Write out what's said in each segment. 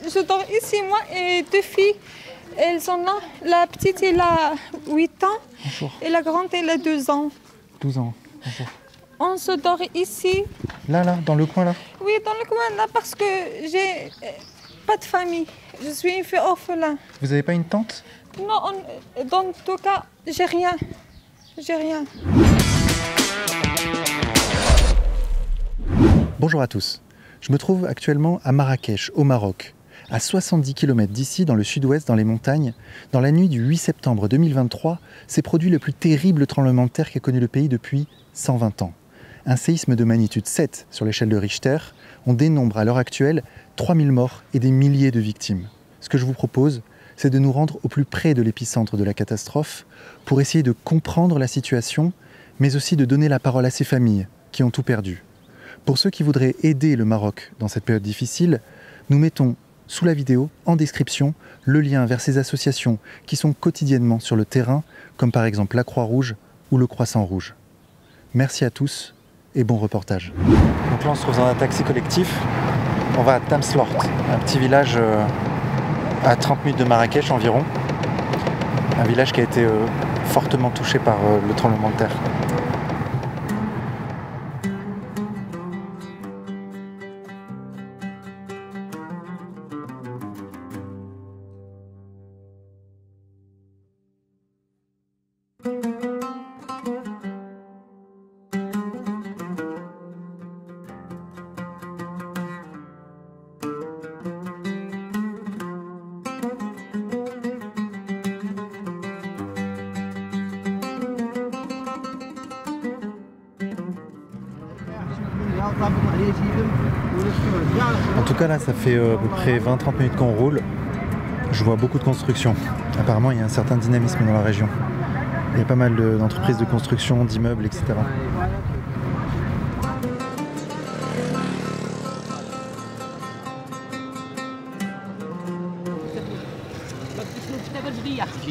je dors ici, moi et deux filles. Elles sont là. La petite, elle a 8 ans. Bonjour. Et la grande, elle a 2 ans. 12 ans. Bonjour. On se dort ici. Là, dans le coin, là? Oui, dans le coin, là, parce que j'ai pas de famille. Je suis une fille orphelin. Vous n'avez pas une tante? Non, dans tout cas, j'ai rien. J'ai rien. Bonjour à tous. Je me trouve actuellement à Marrakech, au Maroc. À 70 km d'ici, dans le sud-ouest, dans les montagnes, dans la nuit du 8 septembre 2023, s'est produit le plus terrible tremblement de terre qu'a connu le pays depuis 120 ans. Un séisme de magnitude 7 sur l'échelle de Richter. On dénombre à l'heure actuelle 3000 morts et des milliers de victimes. Ce que je vous propose, c'est de nous rendre au plus près de l'épicentre de la catastrophe pour essayer de comprendre la situation, mais aussi de donner la parole à ces familles qui ont tout perdu. Pour ceux qui voudraient aider le Maroc dans cette période difficile, nous mettons sous la vidéo, en description, le lien vers ces associations qui sont quotidiennement sur le terrain, comme par exemple la Croix-Rouge ou le Croissant Rouge. Merci à tous et bon reportage. Donc là on se trouve dans un taxi collectif, on va à Tamslort, un petit village à 30 minutes de Marrakech environ. Un village qui a été fortement touché par le tremblement de terre. En tout cas là ça fait à peu près 20-30 minutes qu'on roule. Je vois beaucoup de construction. Apparemment il y a un certain dynamisme dans la région. Il y a pas mal d'entreprises de construction, d'immeubles, etc.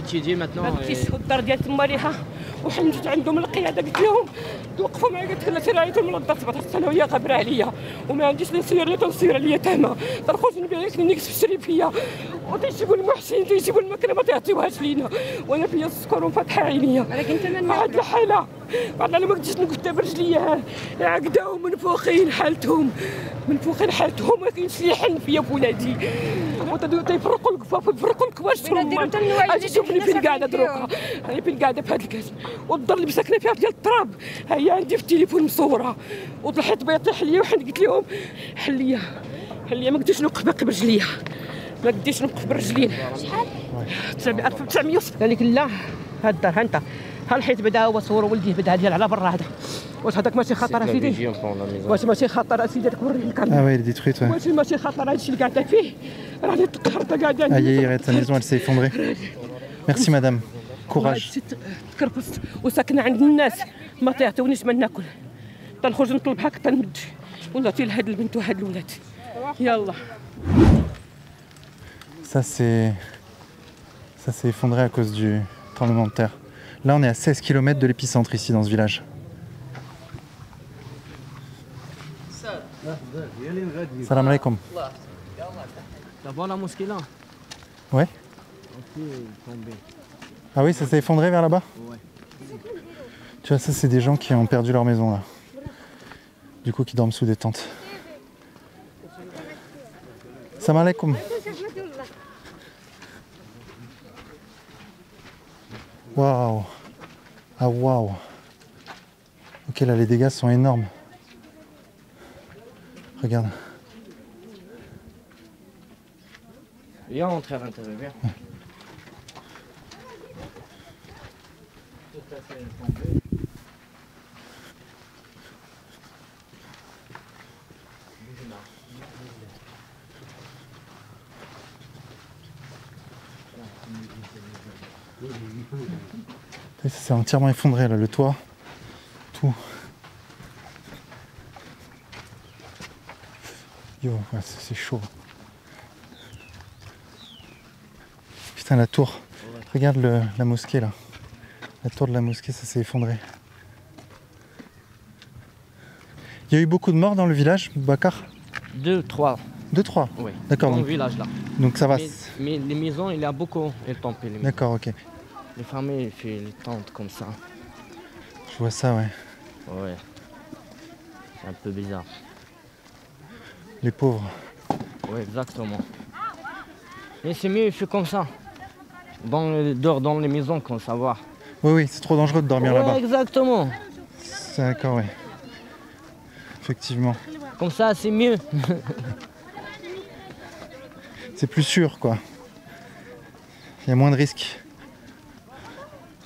تيجي maintenant الدار ديال تما ليها وحنت عندهم القياده قلت لهم توقفوا معايا قلت لها سير عيطوا المنظمه 17 سنه وهي غابره عليا وما عنديش نسير لا تنصير عليا تما تنخرج نبيع كلينيكس في الشريفيه وتيجيبوا المحسن تيجيبوا الماكله ما تعطيوهاش لينا وانا فيا السكر وفاتحه عينيا ولكن تمنى هاد الحاله بعد انا ما قدرتش نقف برجليا عقده ومنفوخين حالتهم منفوخين حالتهم ما كاينش اللي يحن فيا بولادي تيفرقوا الكفاف ويفرقوا الكواش اجي شوفني فين قاعده دروكا انا فين قاعده في هذا الكاس والدار اللي ساكنه فيها ديال التراب هي عندي في التليفون مصوره وطلعت بيطيح ليا وحنا قلت لهم حليه ما قدرتش نوقف باقي برجليا ما قدرتش نوقف برجلين شحال 1900 قال لك لا هاد الدار ها انت ها الحيط بدا هو صور ولديه بدا ديال على برا هذا واش هذاك ماشي خطر اسيدي واش ماشي خطر اسيدي داك وريني الكاميرا ouais, elle est détruite, ouais. واش ماشي خطر هادشي اللي قاعده فيه راني تقهرت قاعده Ah, arrête, sa maison elle s'est effondrée. Merci madame. Courage. تكرفست وساكنه عند الناس ما تعطيونيش ما ناكل تنخرج نطلب هاك تنمد ونعطي لهاد البنت وهاد الولاد يلا. Ça s'est effondré à cause du tremblement de terre. Là on est à 16 km de l'épicentre ici dans ce village. Salam alaikum. T'as vu la mosquée là? Ouais. Ah oui, ça s'est effondré vers là-bas? Ouais. Tu vois, ça c'est des gens qui ont perdu leur maison là. Du coup qui dorment sous des tentes. Salam alaikum. Waouh. Ah waouh. Ok, là les dégâts sont énormes. Regarde. Viens rentrer à l'intérieur, viens. Ça s'est entièrement effondré là, le toit, tout. Yo, ouais, c'est chaud. Putain, la tour. Regarde la mosquée là. La tour de la mosquée, ça s'est effondré. Il y a eu beaucoup de morts dans le village, Bakar? 2, 3. 2-3. Oui. D'accord. Dans le Donc, village là. donc ça va. Mais les maisons, il y a beaucoup. Ils tombent les maisons. D'accord, ok. Les familles, ils font les tentes comme ça. Je vois ça, ouais. Ouais. C'est un peu bizarre. Les pauvres. Oui, exactement. Mais c'est mieux, il fait comme ça. Dehors dans les maisons, comme ça va. Oui, oui, c'est trop dangereux de dormir Ouais, là-bas. exactement. C'est d'accord, ouais. Effectivement. Comme ça, c'est mieux. C'est plus sûr, quoi. Il y a moins de risques.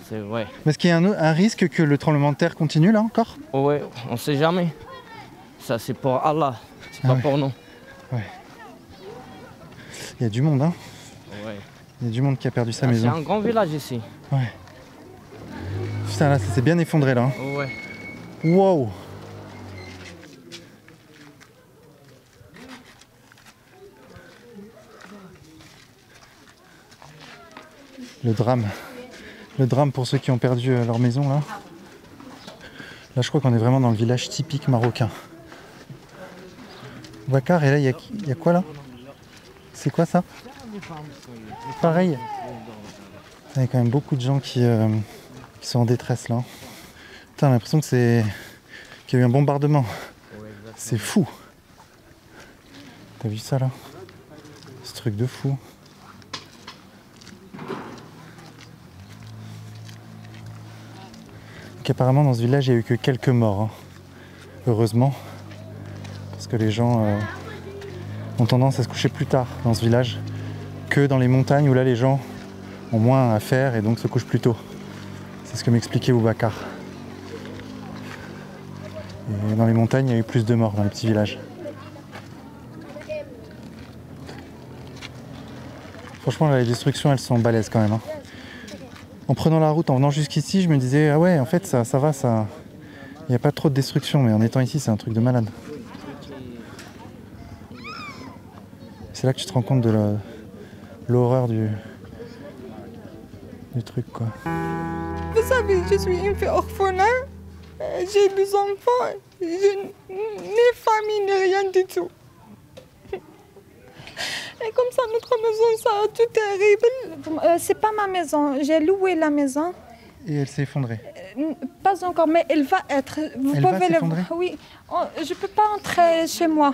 C'est vrai. Mais est-ce qu'il y a un risque que le tremblement de terre continue là encore? Ouais, on sait jamais. Ça, c'est pour Allah. C'est Ah pas ouais. pour nous. Il y a du monde, hein. Ouais. Il y a du monde qui a perdu sa Ah, c'est maison. un grand village ici. Ouais. Putain, là, ça s'est bien effondré là. hein. Ouais. Wow. Le drame. Le drame pour ceux qui ont perdu leur maison là. Là, je crois qu'on est vraiment dans le village typique marocain. Bakar, et là, il y a quoi là? C'est quoi ça? Pareil. Il y a quand même beaucoup de gens qui sont en détresse là. Putain, j'ai l'impression que qu'il y a eu un bombardement. C'est fou. T'as vu ça là? Ce truc de fou. Donc apparemment dans ce village il n'y a eu que quelques morts. hein. Heureusement. Parce que les gens ont tendance à se coucher plus tard dans ce village que dans les montagnes où là les gens ont moins à faire et donc se couchent plus tôt. C'est ce que m'expliquait Boubacar. Et dans les montagnes, il y a eu plus de morts dans les petits villages. Franchement, là, les destructions, elles sont balèzes quand même. hein. En prenant la route, en venant jusqu'ici, je me disais, ah ouais, en fait, ça va, ça... Il n'y a pas trop de destruction, mais en étant ici, c'est un truc de malade. C'est là que tu te rends compte de l'horreur du truc, quoi. Vous savez, je suis une fille orphelin. J'ai 2 enfants. Ni famille, ni rien du tout. Et comme ça, notre maison, ça, tout est terrible. C'est pas ma maison. J'ai loué la maison. Et elle s'est effondrée. Pas encore, mais elle va être. Vous Elle va pouvez le s'effondrer? voir. Oui. Je peux pas entrer chez moi.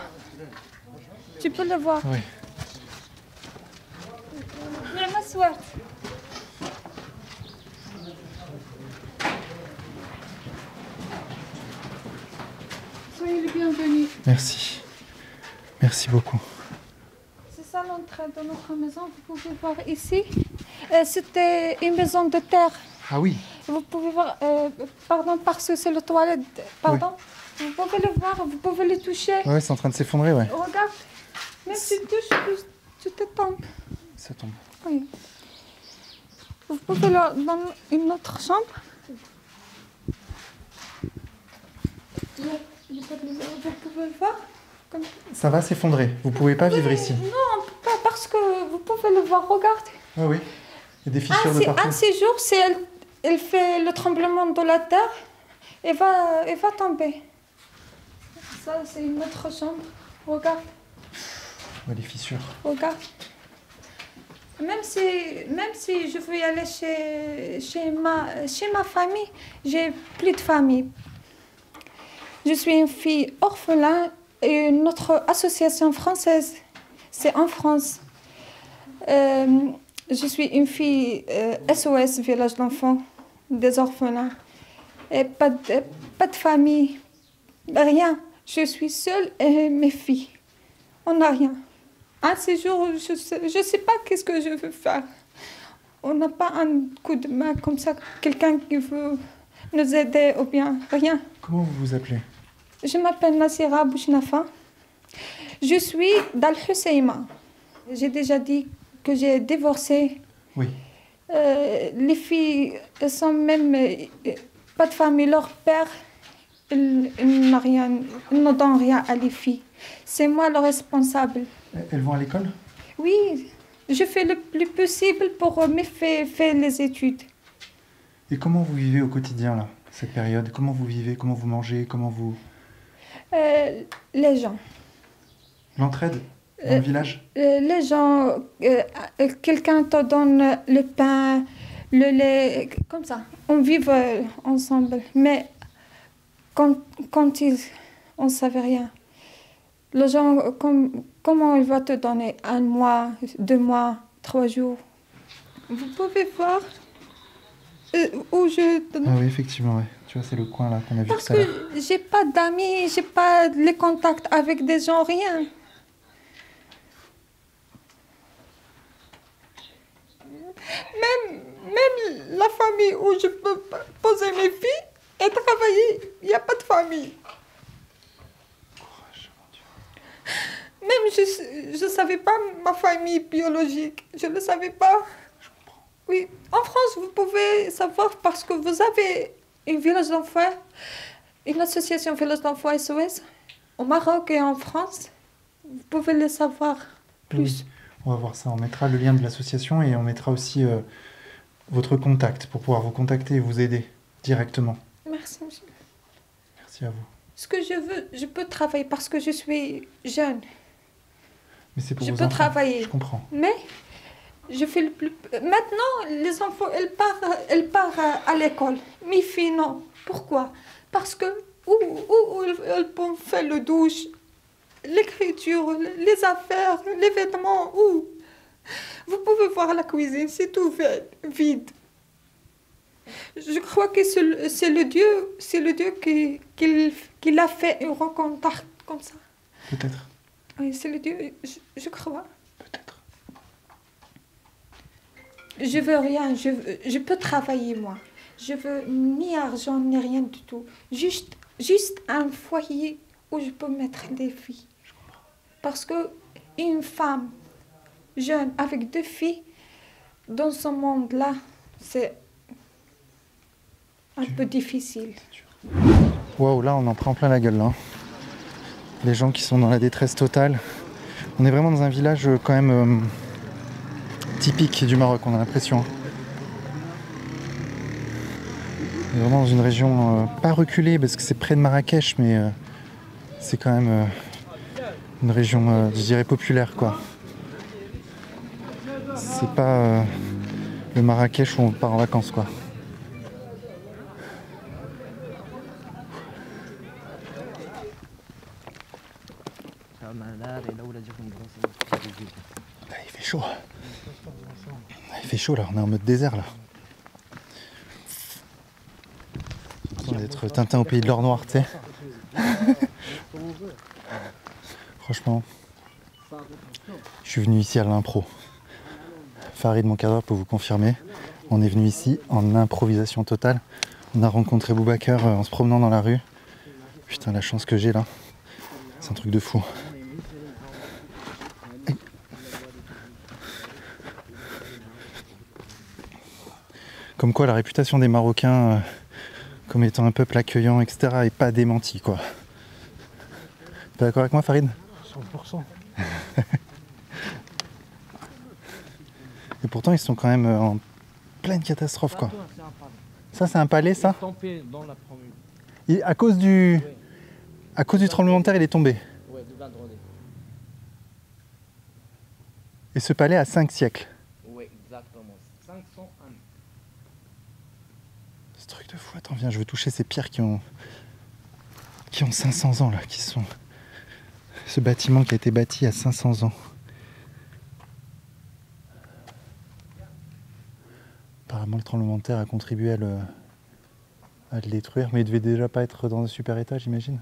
Tu peux le voir. Oui. Viens m'asseoir. Soyez les bienvenus. Merci. Merci beaucoup. C'est ça l'entrée de notre maison. Vous pouvez voir ici. C'était une maison de terre. Ah oui. Vous pouvez voir. Pardon, parce que c'est le toilette. Pardon. Vous pouvez le voir. Vous pouvez le toucher. Ouais, c'est en train de s'effondrer, ouais. Regarde. Même si tu touches, tu te tombes. Ça tombe. Oui. Vous pouvez le dans une autre chambre. Vous pouvez le voir. Comme... Ça va s'effondrer. Vous pouvez pas vivre ici. Non, on peut pas parce que vous pouvez le voir. Regardez. Ah oui. Il y a des fissures de partout. Un séjour, c'est elle fait le tremblement de la terre et va tomber. Ça, c'est une autre chambre. Regarde. Ouais, les fissures. Regarde. Même si je veux y aller chez ma famille, j'ai plus de famille. Je suis une fille orphelin et notre association française, c'est en France. Je suis une fille SOS, village d'enfants, des orphelins. Et pas de famille, rien. Je suis seule et mes filles. On n'a rien. Un séjour, je sais pas qu'est-ce que je veux faire. On n'a pas un coup de main comme ça, quelqu'un qui veut nous aider ou bien rien. Comment vous vous appelez? Je m'appelle Nassira Bouchnafa. Je suis d'Al Husseima. J'ai déjà dit que j'ai divorcé. Oui. Les filles elles sont même pas de famille. Leur père, il n'a rien, il ne donne rien à les filles. C'est moi le responsable. Elles vont à l'école? Oui, je fais le plus possible pour me faire les études. Et comment vous vivez au quotidien, là, cette période? Comment vous vivez? Comment vous mangez? Comment vous... Les gens. L'entraide? Dans le village? Les gens, quelqu'un te donne le pain, le lait, comme ça. On vit ensemble. Mais quand on ne savait rien. Les gens, comment il va te donner 1 mois, 2 mois, 3 jours? Vous pouvez voir où je... Ah oui, effectivement, ouais. Tu vois, c'est le coin là qu'on a vu Parce tout à l'heure. que j'ai pas d'amis, j'ai pas les contacts avec des gens, rien. Même la famille où je peux poser mes filles et travailler, il n'y a pas de famille. Même je ne savais pas ma famille biologique, je ne le savais pas. Oui, en France, vous pouvez savoir parce que vous avez une village d'enfants, une association village d'enfants SOS, au Maroc et en France. Vous pouvez le savoir plus. Oui, on va voir ça. On mettra le lien de l'association et on mettra aussi votre contact pour pouvoir vous contacter et vous aider directement. Merci, monsieur. Merci à vous. Ce que je veux, je peux travailler parce que je suis jeune. Mais c'est pour Je vos peux enfants. travailler. Je comprends. Mais je fais le plus... Maintenant, les enfants, elles partent à l'école. Mes filles, non. Pourquoi? Parce que où elles peuvent faire le douche, l'écriture, les affaires, les vêtements, où? Vous pouvez voir la cuisine, c'est tout vide. Je crois que c'est le Dieu qui l'a fait un rencontre comme ça. Peut-être. Oui, c'est le Dieu, je crois. Peut-être. Je veux rien, je peux travailler moi. Je veux ni argent ni rien du tout. Juste un foyer où je peux mettre des filles. Parce que une femme jeune avec 2 filles dans ce monde-là, c'est un peu difficile. Waouh, là on en prend plein la gueule là. Les gens qui sont dans la détresse totale. On est vraiment dans un village quand même typique du Maroc, on a l'impression. On est vraiment dans une région pas reculée parce que c'est près de Marrakech, mais c'est quand même une région, je dirais, populaire quoi. C'est pas le Marrakech où on part en vacances quoi. Il fait chaud. Il fait chaud là, on est en mode désert là. On va être Tintin au pays de l'or noir, tu sais. Franchement, je suis venu ici à l'impro. Farid, mon cadreur, peut vous confirmer. On est venu ici en improvisation totale. On a rencontré Boubacar en se promenant dans la rue. Putain, la chance que j'ai là. C'est un truc de fou. Comme quoi la réputation des Marocains comme étant un peuple accueillant, etc. est pas démentie quoi. T'es d'accord avec moi Farid? 100%. Et pourtant ils sont quand même en pleine catastrophe quoi. Ça c'est un palais ça? À cause du tremblement de terre il est tombé. Et ce palais a 5 siècles. Oui, exactement. 501. Ce truc de fou. Attends, viens, je veux toucher ces pierres qui ont 500 ans là, qui sont... Ce bâtiment qui a été bâti il y a 500 ans. Apparemment le tremblement de terre a contribué à le détruire, mais il devait déjà pas être dans un super état, j'imagine.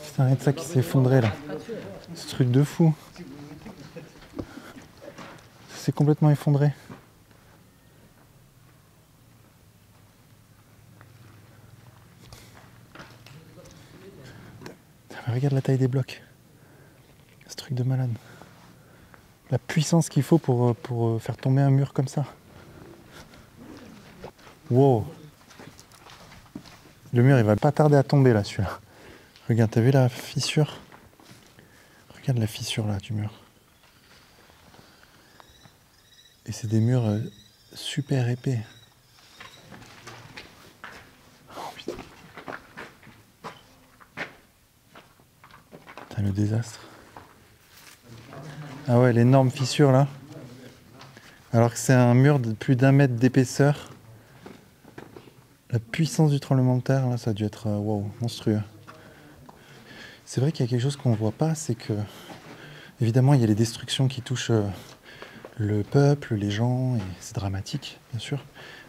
Putain, rien de ça qui s'est effondré là. Ce truc de fou. C'est complètement effondré. Mais regarde la taille des blocs. Ce truc de malade. La puissance qu'il faut pour faire tomber un mur comme ça. Wow. Le mur il va pas tarder à tomber là celui-là. Regarde, t'as vu la fissure? Regarde la fissure là du mur. Et c'est des murs super épais. Ah, le désastre. Ah ouais, l'énorme fissure là. Alors que c'est un mur de plus d'1 mètre d'épaisseur. La puissance du tremblement de terre, là, ça a dû être wow, monstrueux. C'est vrai qu'il y a quelque chose qu'on ne voit pas, c'est que, évidemment, il y a les destructions qui touchent le peuple, les gens, et c'est dramatique, bien sûr.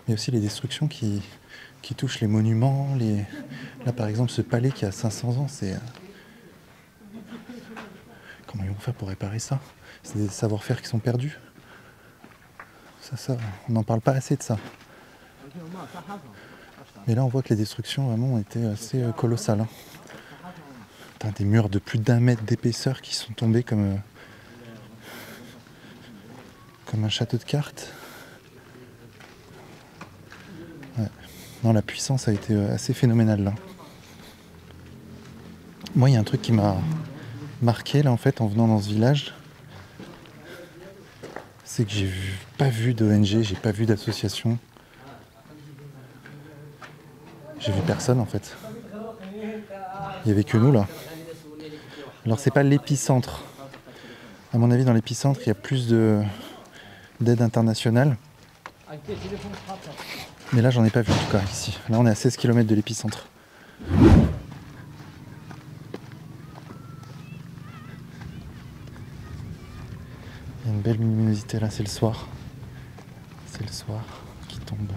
Mais aussi les destructions qui touchent les monuments. Là, par exemple, ce palais qui a 500 ans, c'est... Comment ils vont faire pour réparer ça? C'est des savoir-faire qui sont perdus. Ça, on n'en parle pas assez de ça. Mais là, on voit que les destructions, vraiment, ont été assez colossales. Hein. Putain, des murs de plus d'1 mètre d'épaisseur qui sont tombés comme un château de cartes. Ouais. Non, la puissance a été assez phénoménale, là. Moi, il y a un truc qui m'a marqué, là, en fait, en venant dans ce village. C'est que j'ai pas vu d'ONG, j'ai pas vu d'association. J'ai vu personne en fait. Il n'y avait que nous là. Alors c'est pas l'épicentre. À mon avis dans l'épicentre il y a plus d'aide internationale. Mais là j'en ai pas vu en tout cas ici. Là on est à 16 km de l'épicentre. Il y a une belle luminosité là, c'est le soir. C'est le soir qui tombe.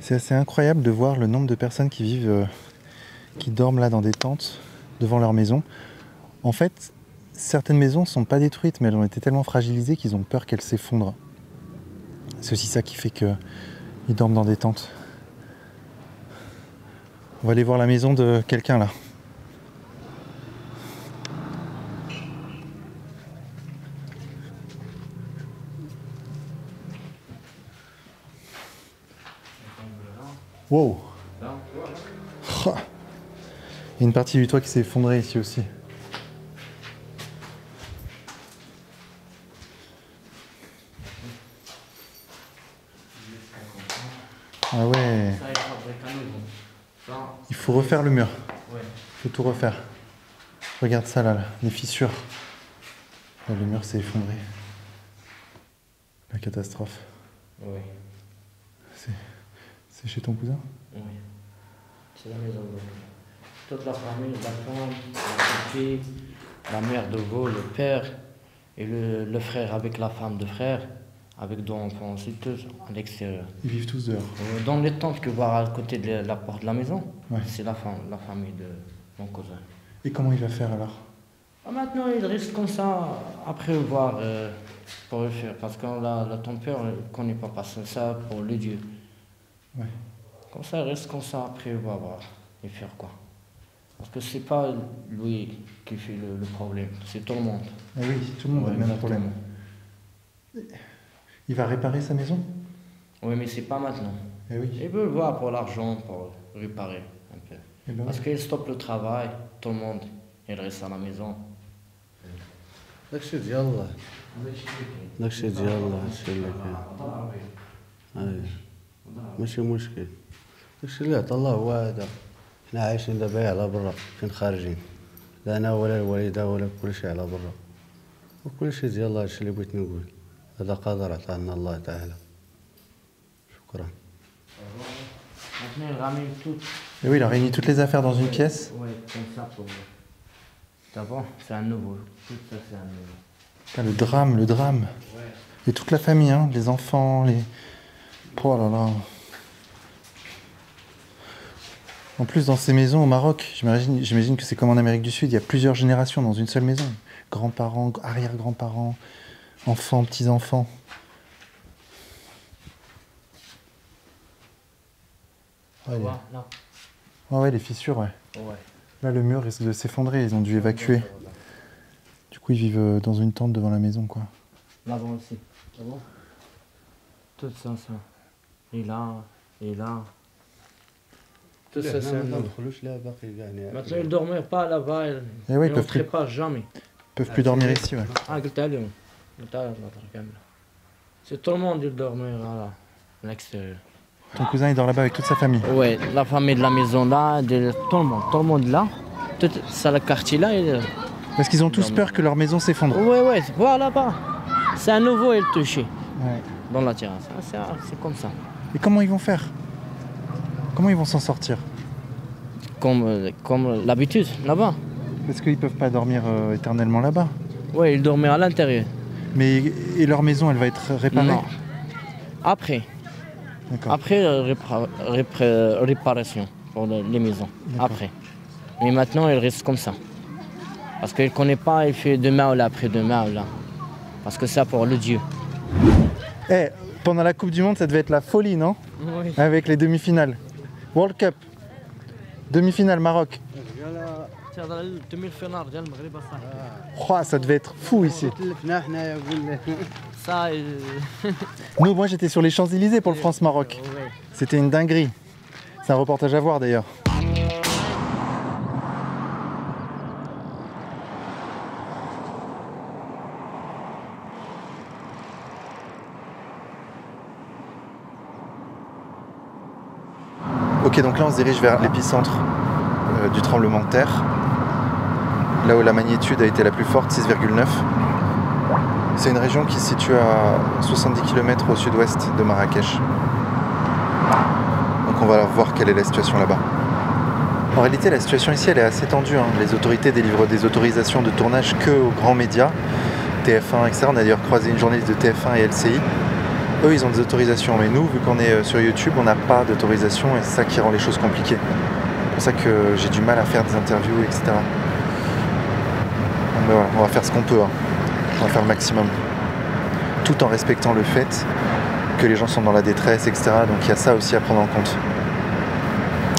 C'est assez incroyable de voir le nombre de personnes qui vivent, qui dorment là dans des tentes devant leur maison. En fait, certaines maisons ne sont pas détruites, mais elles ont été tellement fragilisées qu'ils ont peur qu'elles s'effondrent. C'est aussi ça qui fait qu'ils dorment dans des tentes. On va aller voir la maison de quelqu'un là. Wow! Oh. Il y a une partie du toit qui s'est effondrée ici aussi. Ah ouais. Il faut refaire le mur. Il faut tout refaire. Regarde ça là, les fissures. Là, le mur s'est effondré. La catastrophe. Oui. C'est chez ton cousin? Oui. C'est la maison de toute la famille, la femme, la fille, la mère de vous, le père et le frère avec la femme de frère, avec 2 enfants aussi, tous à l'extérieur. Ils vivent tous dehors. Dans les tentes que vous voyez à côté de la porte de la maison, ouais. C'est la famille de mon cousin. Et comment il va faire alors? Maintenant, il reste comme ça, après voir pour le faire, parce que la ton père ne connaît pas passer ça pour le Dieu. Ouais. Comme ça, il reste comme ça, après va voir et faire quoi. Parce que c'est pas lui qui fait le problème, c'est tout le monde. Ah oui, tout le monde a le même problème. Il va réparer sa maison? Oui, mais c'est pas maintenant. Eh oui. Il veut le voir pour l'argent, pour réparer un peu. Ben parce qu'il stoppe le travail, tout le monde, il reste à la maison. داكشي ديال الله داكشي ديال الله هادشي اللي كاين ماشي مشكل داكشي اللي عطا الله هو هذا حنا عايشين دابا على برا فين خارجين لا انا ولا الوالده ولا كلشي على برا وكلشي ديال الله هادشي اللي بغيت نقول هذا قدر عطانا الله تعالى شكرا Maintenant, il ramène tout Et oui, il a réuni toutes les affaires dans une pièce. Ouais, comme ça pour. T'as vu, c'est un nouveau. Tout ça, c'est un nouveau. Ah, le drame, le drame. Ouais. Et toute la famille, hein, les enfants, les... Oh là là. En plus, dans ces maisons au Maroc, j'imagine que c'est comme en Amérique du Sud, il y a plusieurs générations dans une seule maison. Grands-parents, arrière-grands-parents, enfants, petits-enfants. Tu vois, là. Ouais, les fissures, ouais. Ouais. Là, le mur risque de s'effondrer, ils ont dû évacuer. Du coup, ils vivent dans une tente devant la maison, quoi. Là-bas aussi. Ah bon? Tout ça, ça. Et là, et là. Tout ça, c'est un nouveau. Maintenant, ils ne dormaient pas là-bas. Eh ouais, Ils n'entraient pas jamais. Ils peuvent plus dormir ici, ouais. Ah, قلت لهم. قلت لهم كاملة. C'est tout le monde il dormait là, à l'extérieur. Ton cousin est dort là-bas avec toute sa famille. Ouais, la famille de la maison là, tout le monde là. Tout ça, le quartier là. Parce qu'ils ont tous peur que leur maison s'effondre. Ouais, voir là-bas. C'est un nouveau, il touché. Ouais. Dans la terrasse. C'est comme ça. Et comment ils vont faire? Comment ils vont s'en sortir? Comme l'habitude, là-bas. Parce qu'ils peuvent pas dormir éternellement là-bas. Ouais, ils dormaient à l'intérieur. Mais et leur maison, elle va être réparée? Non. Après. D'accord. Après, réparation pour les maisons. Après. Mais maintenant, il reste comme ça. Parce qu'il ne connaît pas, il fait demain ou là, après-demain ou là. Parce que c'est pour le Dieu. Eh, pendant la Coupe du Monde, ça devait être la folie, non? Oui. Avec les demi-finales. World Cup. Demi-finale Maroc. Oh, ça devait être fou ici. Ça, Nous, moi j'étais sur les Champs-Élysées pour le France-Maroc. C'était une dinguerie. C'est un reportage à voir d'ailleurs. Ok, donc là on se dirige vers l'épicentre du tremblement de terre. Là où la magnitude a été la plus forte, 6,9. C'est une région qui se situe à 70 km au sud-ouest de Marrakech. Donc on va voir quelle est la situation là-bas. En réalité, la situation ici, elle est assez tendue. Hein. Les autorités délivrent des autorisations de tournage que aux grands médias, TF1, etc. On a d'ailleurs croisé une journaliste de TF1 et LCI. Eux, ils ont des autorisations, mais nous, vu qu'on est sur YouTube, on n'a pas d'autorisation et c'est ça qui rend les choses compliquées. C'est pour ça que j'ai du mal à faire des interviews, etc. Donc, voilà, on va faire ce qu'on peut. Hein. On va faire le maximum. Tout en respectant le fait que les gens sont dans la détresse, etc. Donc il y a ça aussi à prendre en compte.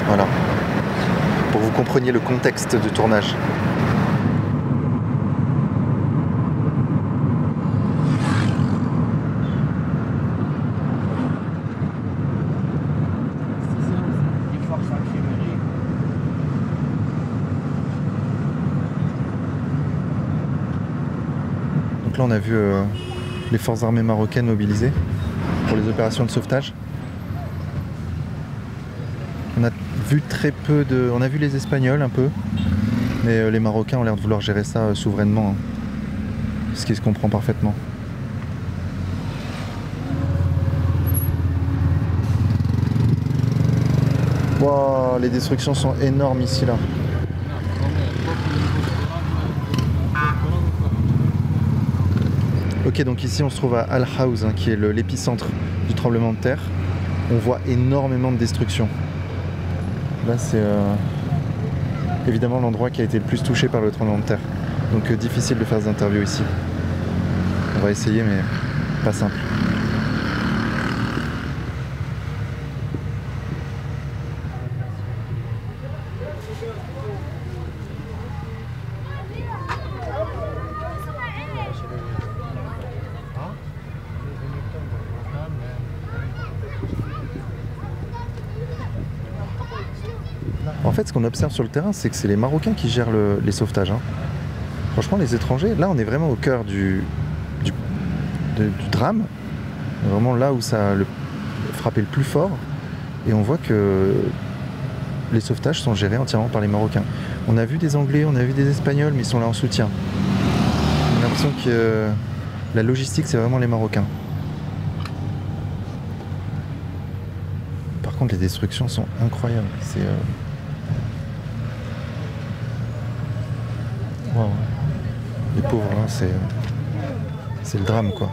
Voilà. Pour que vous compreniez le contexte du tournage. Donc là on a vu les forces armées marocaines mobilisées pour les opérations de sauvetage. On a vu très peu de... On a vu les Espagnols un peu, mais les Marocains ont l'air de vouloir gérer ça souverainement, hein, ce qui se comprend parfaitement. Wow, les destructions sont énormes ici là. Ok, donc ici on se trouve à Al Haouz, hein, qui est l'épicentre du tremblement de terre. On voit énormément de destruction. Là c'est évidemment l'endroit qui a été le plus touché par le tremblement de terre. Donc difficile de faire des interviews ici. On va essayer mais pas simple. En fait, ce qu'on observe sur le terrain, c'est que c'est les Marocains qui gèrent les sauvetages. Hein. Franchement, les étrangers, là, on est vraiment au cœur du drame. Vraiment là où ça a frappé le plus fort. Et on voit que les sauvetages sont gérés entièrement par les Marocains. On a vu des Anglais, on a vu des Espagnols, mais ils sont là en soutien. On a l'impression que la logistique, c'est vraiment les Marocains. Par contre, les destructions sont incroyables. Wow. Les pauvres, hein, c'est le drame, quoi.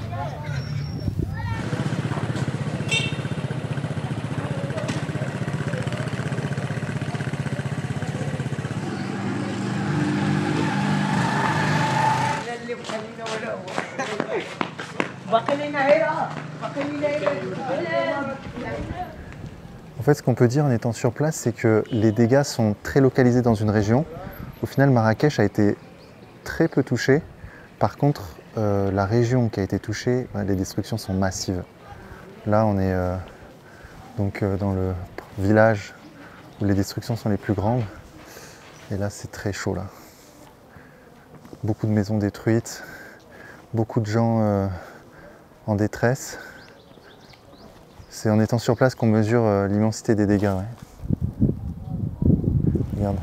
En fait, ce qu'on peut dire en étant sur place, c'est que les dégâts sont très localisés dans une région. Au final, Marrakech a été très peu touchée. Par contre, la région qui a été touchée, les destructions sont massives. Là, on est dans le village où les destructions sont les plus grandes. Et là, c'est très chaud, là. Beaucoup de maisons détruites, beaucoup de gens en détresse. C'est en étant sur place qu'on mesure l'immensité des dégâts. Ouais. Regarde.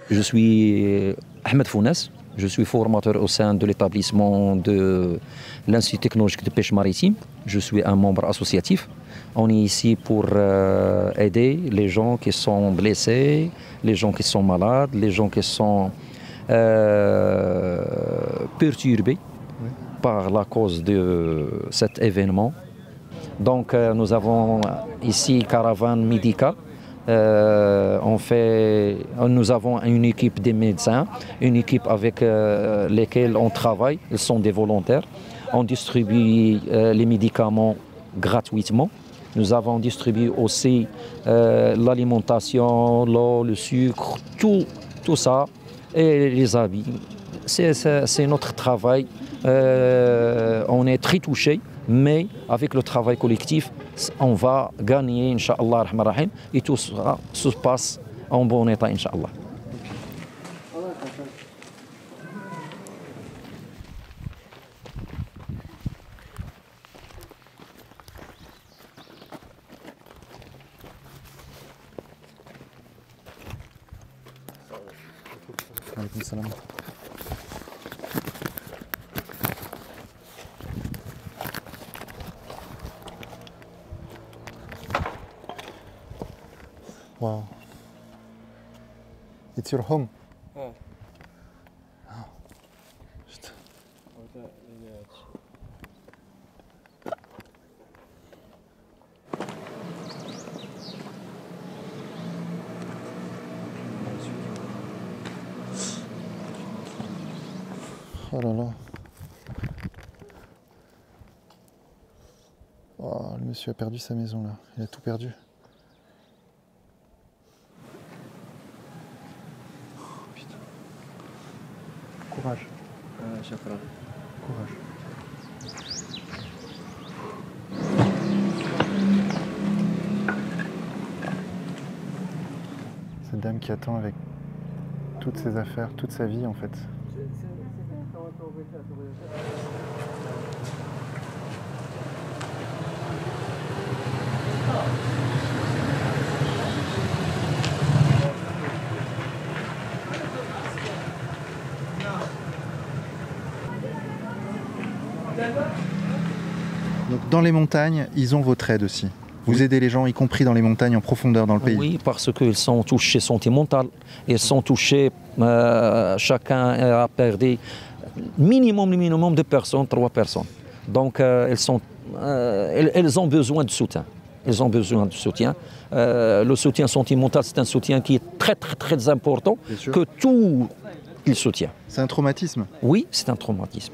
Je suis Ahmed Founas, je suis formateur au sein de l'établissement de l'Institut technologique de pêche maritime. Je suis un membre associatif. On est ici pour aider les gens qui sont blessés, les gens qui sont malades, les gens qui sont perturbés par la cause de cet événement. Donc nous avons ici caravane médicale. Nous avons une équipe de médecins, une équipe avec lesquels on travaille, ils sont des volontaires. On distribue les médicaments gratuitement. Nous avons distribué aussi l'alimentation, l'eau, le sucre, tout ça, et les habits. C'est notre travail. On est très touchés, mais avec le travail collectif, on va gagner, Inch'Allah, et tout ça se passe en bon état, Inch'Allah. Alaykoum salam. Wow. It's your home? Oh. Putain. Oh là là. Oh, le monsieur a perdu sa maison là. Il a tout perdu. Courage. Courage. Cette dame qui attend avec toutes ses affaires, toute sa vie en fait. Donc dans les montagnes, ils ont votre aide aussi. Vous aidez les gens, y compris dans les montagnes en profondeur dans le pays. Oui, parce qu'ils sont touchés sentimentalement. Ils sont touchés, chacun a perdu minimum de personnes, 3 personnes. Donc elles ont besoin de soutien. Ils ont besoin de soutien. Le soutien sentimental, c'est un soutien qui est très important, que tout il soutient. C'est un traumatisme? Oui, c'est un traumatisme.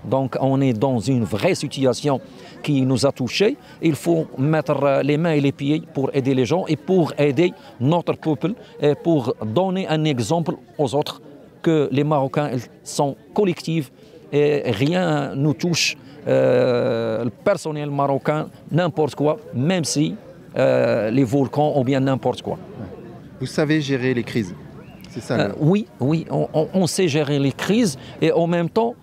Donc on est dans une vraie situation qui nous a touchés. Il faut mettre les mains et les pieds pour aider les gens et pour aider notre peuple et pour donner un exemple aux autres que les Marocains ils sont collectifs et rien nous touche. Le personnel marocain, n'importe quoi, même si les volcans ou bien n'importe quoi. Vous savez gérer les crises? C'est ça Oui, on sait gérer les crises et en même temps,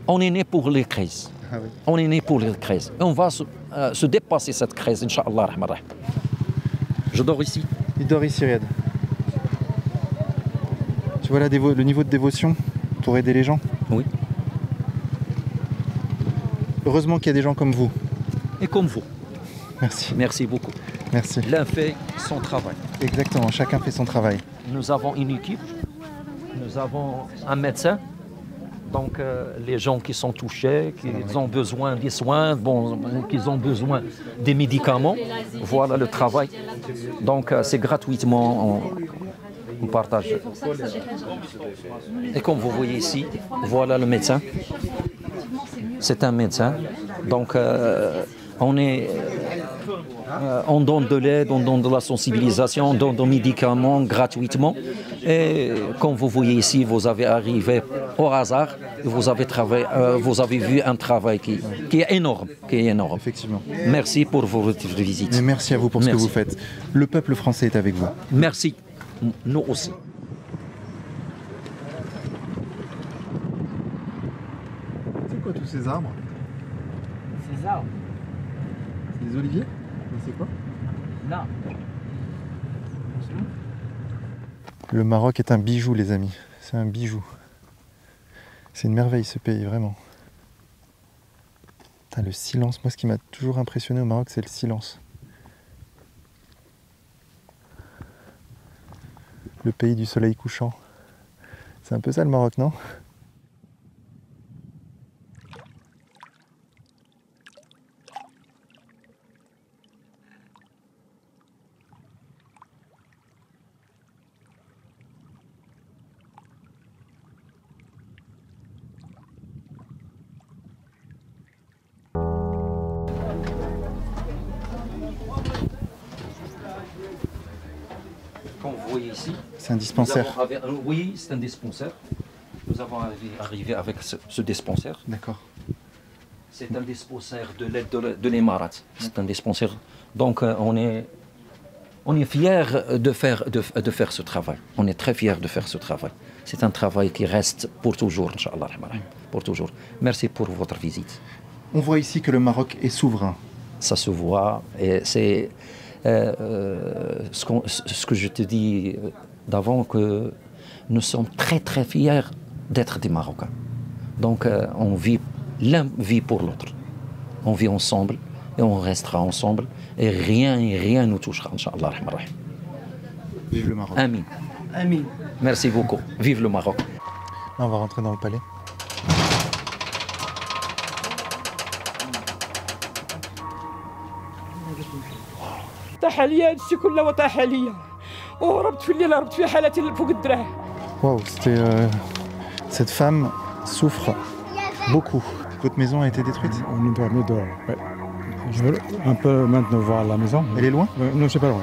on est né pour les crises. Ah oui. On est né pour les crises. Et on va se dépasser cette crise, Inch'Allah. Je dors ici. Il dort ici, Riyad. Tu vois là, le niveau de dévotion pour aider les gens? Oui. Heureusement qu'il y a des gens comme vous. Et comme vous. Merci. Merci beaucoup. Merci. L'un fait son travail. Exactement, chacun fait son travail. Nous avons une équipe, nous avons un médecin. Donc les gens qui sont touchés, qui ont besoin des soins, qui ont besoin des médicaments, voilà le travail. Donc c'est gratuitement, on partage. Et comme vous voyez ici, voilà le médecin. C'est un médecin. Donc on donne de l'aide, on donne de la sensibilisation, on donne des médicaments gratuitement. Et comme vous voyez ici, vous avez arrivé au hasard, vous avez vu un travail qui est énorme, Effectivement. Merci pour votre visite. Et merci à vous pour ce que vous faites. Le peuple français est avec vous. Merci. Nous aussi. C'est quoi tous ces arbres? Ces arbres? C'est des oliviers? C'est quoi? Non. Le Maroc est un bijou, les amis. C'est un bijou. C'est une merveille, ce pays, vraiment. Putain, le silence, moi, ce qui m'a toujours impressionné au Maroc, c'est le silence. Le pays du soleil couchant. C'est un peu ça, le Maroc, non? Comme vous voyez ici, C'est un dispensaire. Oui, c'est un dispensaire. Nous avons arrivé avec ce dispensaire. D'accord. C'est un dispensaire de l'aide de l'Émirat. C'est un dispensaire. Donc on est fiers de faire ce travail. On est très fiers de faire ce travail. C'est un travail qui reste pour toujours, Inch'Allah. Pour toujours. Merci pour votre visite. On voit ici que le Maroc est souverain. Ça se voit et c'est ce que je te dis d'avant, que nous sommes très très fiers d'être des Marocains. Donc on vit, l'un vit pour l'autre. On vit ensemble et on restera ensemble et rien nous touchera, Inch'Allah. Vive le Maroc. Amin. Amin. Merci beaucoup. Vive le Maroc. Là, on va rentrer dans le palais. طاح عليا هذا الشيء كله وطاح عليا وهربت في الليل، هربت في حالتي فوق الدرع. Waouh, cette femme souffre beaucoup. Votre maison a été détruite? On nous permet de... Ouais. Je veux un peu maintenant voir la maison. Elle est loin? Non, c'est pas loin.